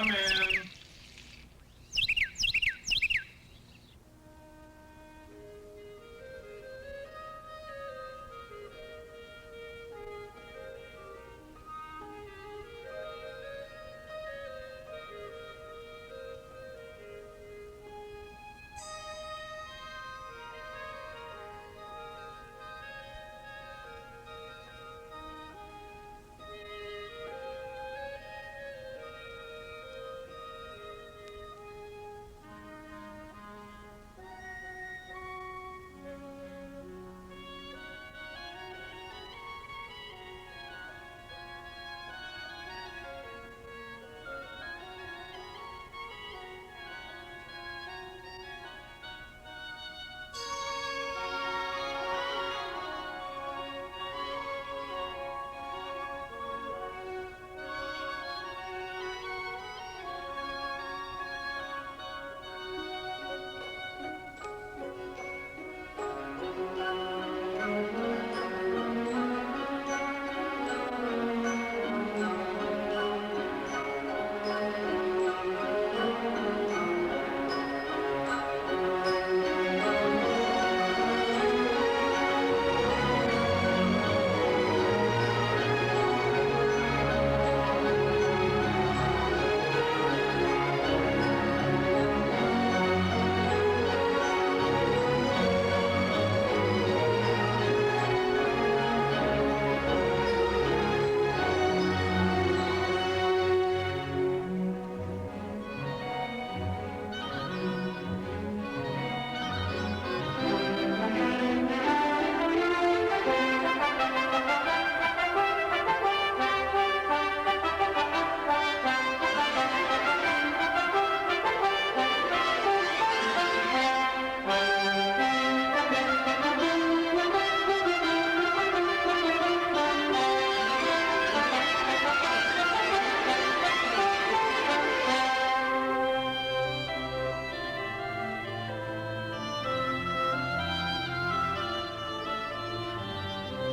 Come in.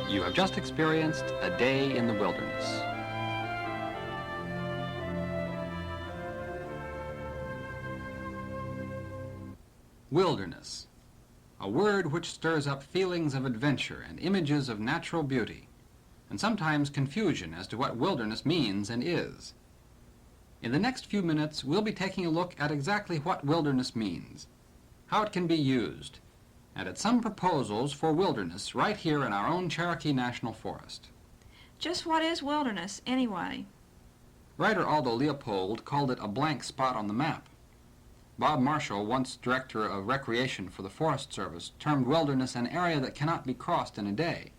You have just experienced a day in the wilderness. Wilderness, a word which stirs up feelings of adventure and images of natural beauty, and sometimes confusion as to what wilderness means and is. In the next few minutes, we'll be taking a look at exactly what wilderness means, how it can be used, and at some proposals for wilderness right here in our own Cherokee National Forest. Just what is wilderness, anyway? Writer Aldo Leopold called it a blank spot on the map. Bob Marshall, once Director of Recreation for the Forest Service, termed wilderness an area that cannot be crossed in a day.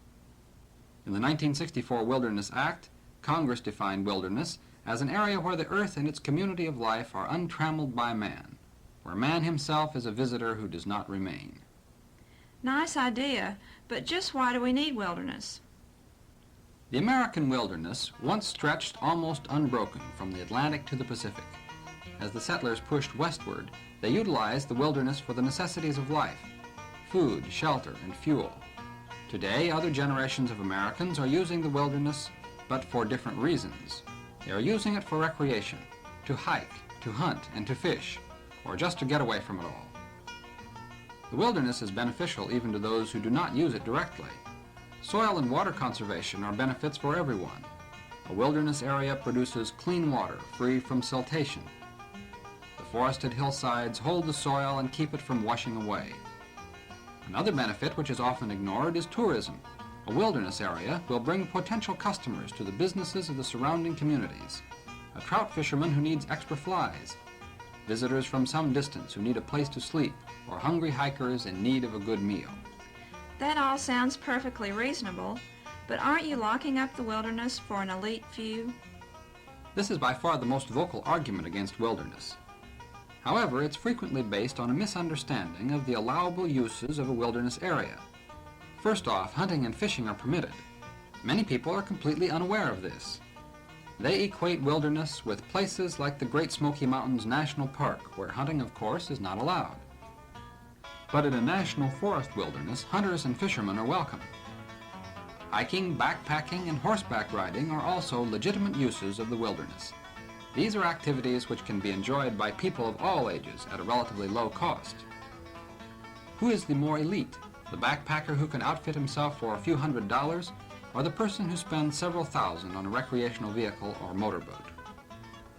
In the 1964 Wilderness Act, Congress defined wilderness as an area where the earth and its community of life are untrammeled by man, where man himself is a visitor who does not remain. Nice idea, but just why do we need wilderness? The American wilderness once stretched almost unbroken from the Atlantic to the Pacific. As the settlers pushed westward, they utilized the wilderness for the necessities of life: food, shelter, and fuel. Today, other generations of Americans are using the wilderness, but for different reasons. They are using it for recreation, to hike, to hunt, and to fish, or just to get away from it all. The wilderness is beneficial even to those who do not use it directly. Soil and water conservation are benefits for everyone. A wilderness area produces clean water free from siltation. The forested hillsides hold the soil and keep it from washing away. Another benefit which is often ignored is tourism. A wilderness area will bring potential customers to the businesses of the surrounding communities. A trout fisherman who needs extra flies, visitors from some distance who need a place to sleep, or hungry hikers in need of a good meal. That all sounds perfectly reasonable, but aren't you locking up the wilderness for an elite few? This is by far the most vocal argument against wilderness. However, it's frequently based on a misunderstanding of the allowable uses of a wilderness area. First off, hunting and fishing are permitted. Many people are completely unaware of this. They equate wilderness with places like the Great Smoky Mountains National Park, where hunting, of course, is not allowed. But in a national forest wilderness, hunters and fishermen are welcome. Hiking, backpacking, and horseback riding are also legitimate uses of the wilderness. These are activities which can be enjoyed by people of all ages at a relatively low cost. Who is the more elite? The backpacker who can outfit himself for a few $100s, or the person who spends several thousand on a recreational vehicle or motorboat?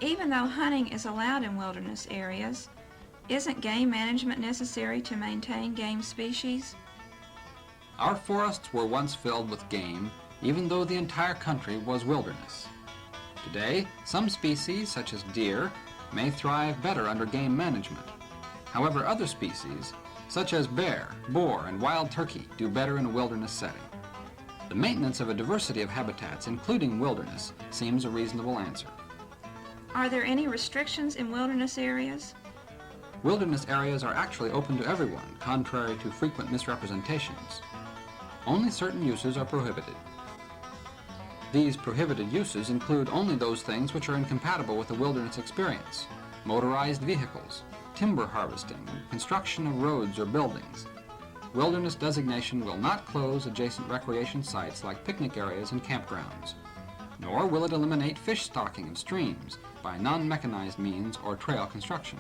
Even though hunting is allowed in wilderness areas, isn't game management necessary to maintain game species? Our forests were once filled with game, even though the entire country was wilderness. Today, some species, such as deer, may thrive better under game management. However, other species, such as bear, boar, and wild turkey, do better in a wilderness setting. The maintenance of a diversity of habitats, including wilderness, seems a reasonable answer. Are there any restrictions in wilderness areas? Wilderness areas are actually open to everyone, contrary to frequent misrepresentations. Only certain uses are prohibited. These prohibited uses include only those things which are incompatible with the wilderness experience: motorized vehicles, timber harvesting, and construction of roads or buildings. Wilderness designation will not close adjacent recreation sites like picnic areas and campgrounds, nor will it eliminate fish stocking of streams by non-mechanized means or trail construction.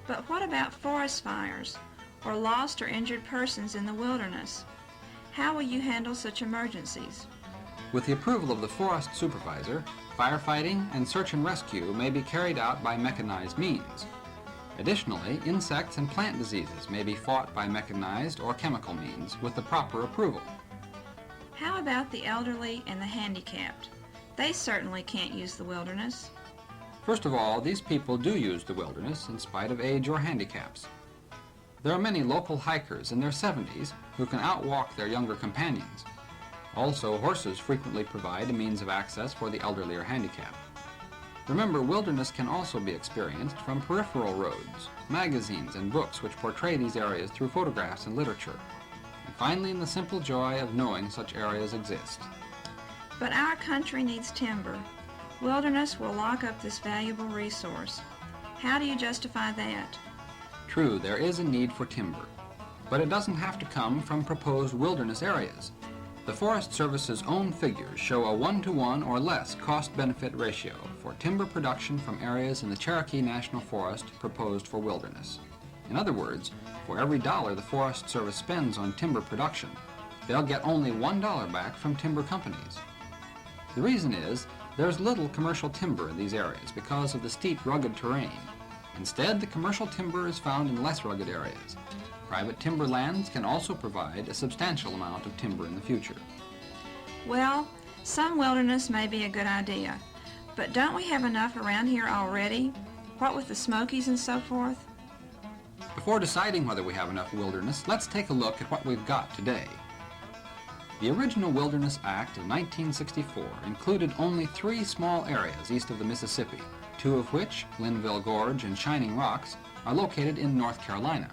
But what about forest fires or lost or injured persons in the wilderness? How will you handle such emergencies? With the approval of the forest supervisor, firefighting and search and rescue may be carried out by mechanized means. Additionally, insects and plant diseases may be fought by mechanized or chemical means with the proper approval. How about the elderly and the handicapped? They certainly can't use the wilderness. First of all, these people do use the wilderness in spite of age or handicaps. There are many local hikers in their 70s who can outwalk their younger companions. Also, horses frequently provide a means of access for the elderly or handicapped. Remember, wilderness can also be experienced from peripheral roads, magazines, and books which portray these areas through photographs and literature. And finally, in the simple joy of knowing such areas exist. But our country needs timber. Wilderness will lock up this valuable resource. How do you justify that? True, there is a need for timber, but it doesn't have to come from proposed wilderness areas. The Forest Service's own figures show a 1-to-1 or less cost-benefit ratio for timber production from areas in the Cherokee National Forest proposed for wilderness. In other words, for every dollar the Forest Service spends on timber production, they'll get only $1 back from timber companies. The reason is there's little commercial timber in these areas because of the steep, rugged terrain. Instead, the commercial timber is found in less rugged areas. Private timber lands can also provide a substantial amount of timber in the future. Well, some wilderness may be a good idea, but don't we have enough around here already? What with the Smokies and so forth? Before deciding whether we have enough wilderness, let's take a look at what we've got today. The original Wilderness Act of 1964 included only 3 small areas east of the Mississippi, 2 of which, Linville Gorge and Shining Rocks, are located in North Carolina.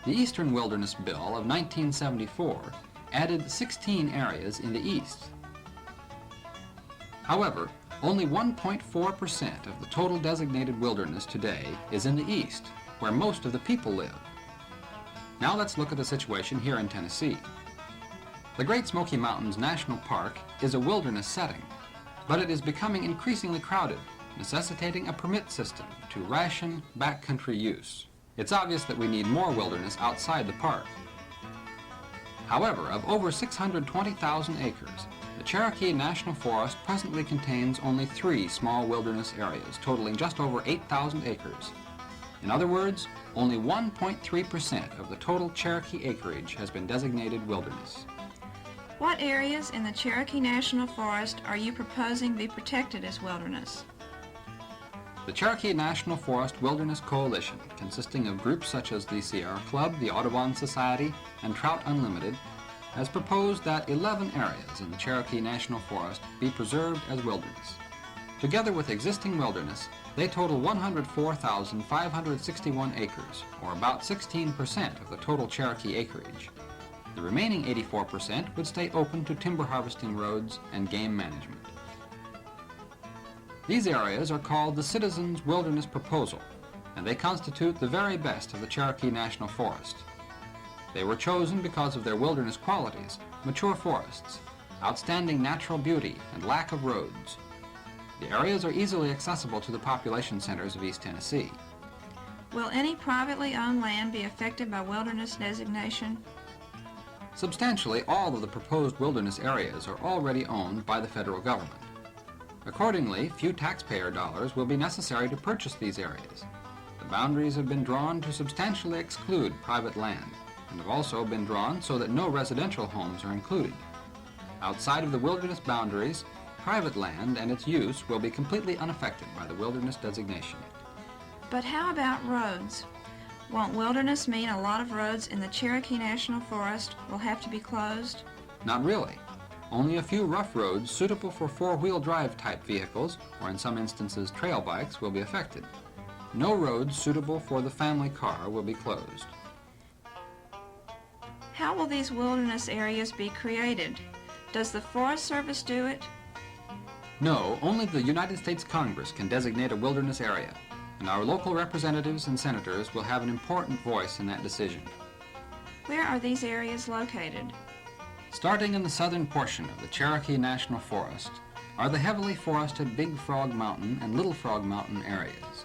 The Eastern Wilderness Bill of 1974 added 16 areas in the east. However, only 1.4% of the total designated wilderness today is in the east, where most of the people live. Now let's look at the situation here in Tennessee. The Great Smoky Mountains National Park is a wilderness setting, but it is becoming increasingly crowded, necessitating a permit system to ration backcountry use. It's obvious that we need more wilderness outside the park. However, of over 620,000 acres, the Cherokee National Forest presently contains only 3 small wilderness areas, totaling just over 8,000 acres. In other words, only 1.3% of the total Cherokee acreage has been designated wilderness. What areas in the Cherokee National Forest are you proposing be protected as wilderness? The Cherokee National Forest Wilderness Coalition, consisting of groups such as the Sierra Club, the Audubon Society, and Trout Unlimited, has proposed that 11 areas in the Cherokee National Forest be preserved as wilderness. Together with existing wilderness, they total 104,561 acres, or about 16% of the total Cherokee acreage. The remaining 84% would stay open to timber harvesting roads and game management. These areas are called the Citizens Wilderness Proposal, and they constitute the very best of the Cherokee National Forest. They were chosen because of their wilderness qualities, mature forests, outstanding natural beauty, and lack of roads. The areas are easily accessible to the population centers of East Tennessee. Will any privately owned land be affected by wilderness designation? Substantially all of the proposed wilderness areas are already owned by the federal government. Accordingly, few taxpayer dollars will be necessary to purchase these areas. The boundaries have been drawn to substantially exclude private land, and have also been drawn so that no residential homes are included. Outside of the wilderness boundaries, private land and its use will be completely unaffected by the wilderness designation. But how about roads? Won't wilderness mean a lot of roads in the Cherokee National Forest will have to be closed? Not really. Only a few rough roads suitable for four-wheel drive type vehicles, or in some instances trail bikes, will be affected. No roads suitable for the family car will be closed. How will these wilderness areas be created? Does the Forest Service do it? No, only the United States Congress can designate a wilderness area, and our local representatives and senators will have an important voice in that decision. Where are these areas located? Starting in the southern portion of the Cherokee National Forest are the heavily forested Big Frog Mountain and Little Frog Mountain areas.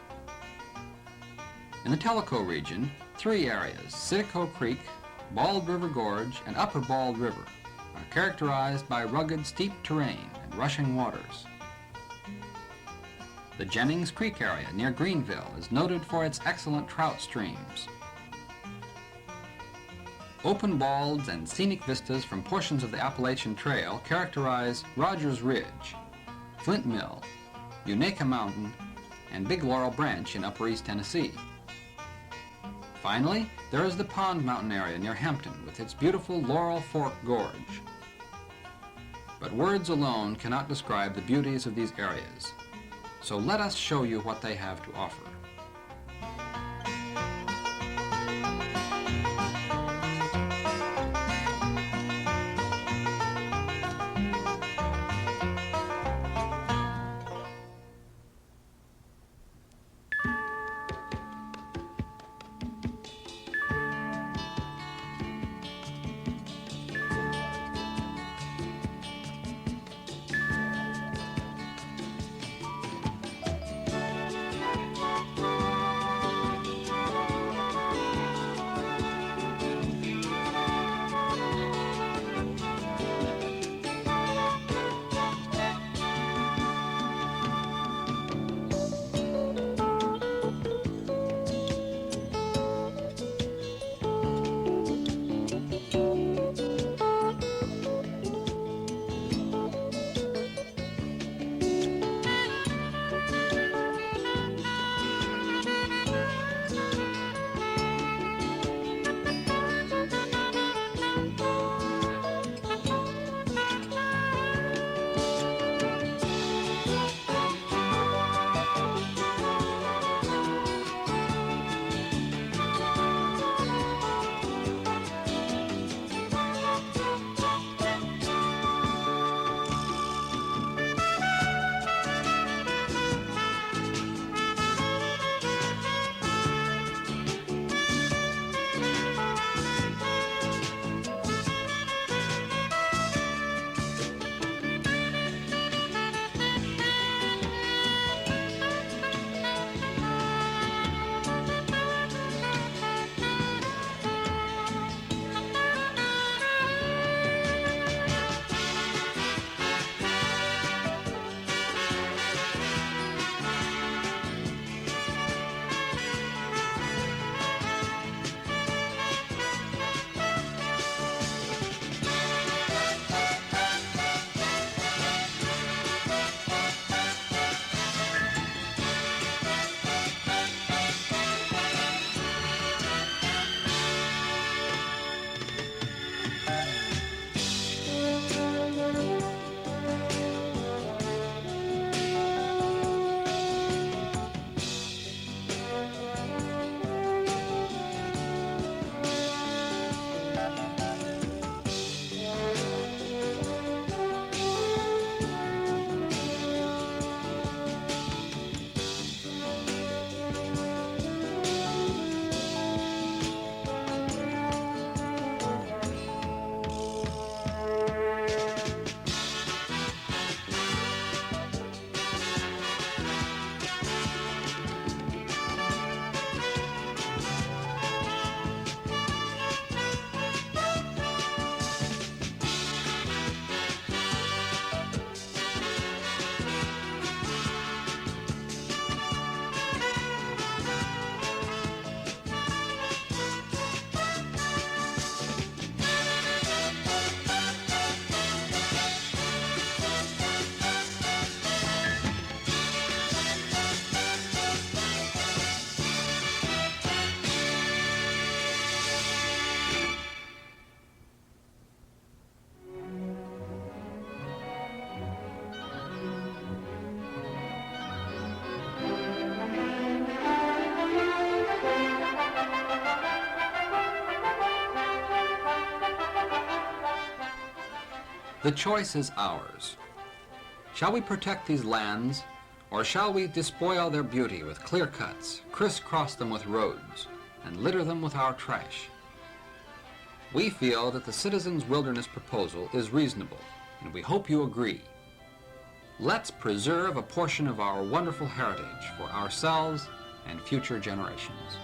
In the Tellico region, three areas, Citico Creek, Bald River Gorge, and Upper Bald River, are characterized by rugged, steep terrain and rushing waters. The Jennings Creek area near Greenville is noted for its excellent trout streams. Open balds and scenic vistas from portions of the Appalachian Trail characterize Rogers Ridge, Flint Mill, Unaka Mountain, and Big Laurel Branch in Upper East Tennessee. Finally, there is the Pond Mountain area near Hampton with its beautiful Laurel Fork Gorge. But words alone cannot describe the beauties of these areas. So let us show you what they have to offer. The choice is ours. Shall we protect these lands, or shall we despoil their beauty with clear cuts, crisscross them with roads, and litter them with our trash? We feel that the Citizens Wilderness proposal is reasonable, and we hope you agree. Let's preserve a portion of our wonderful heritage for ourselves and future generations.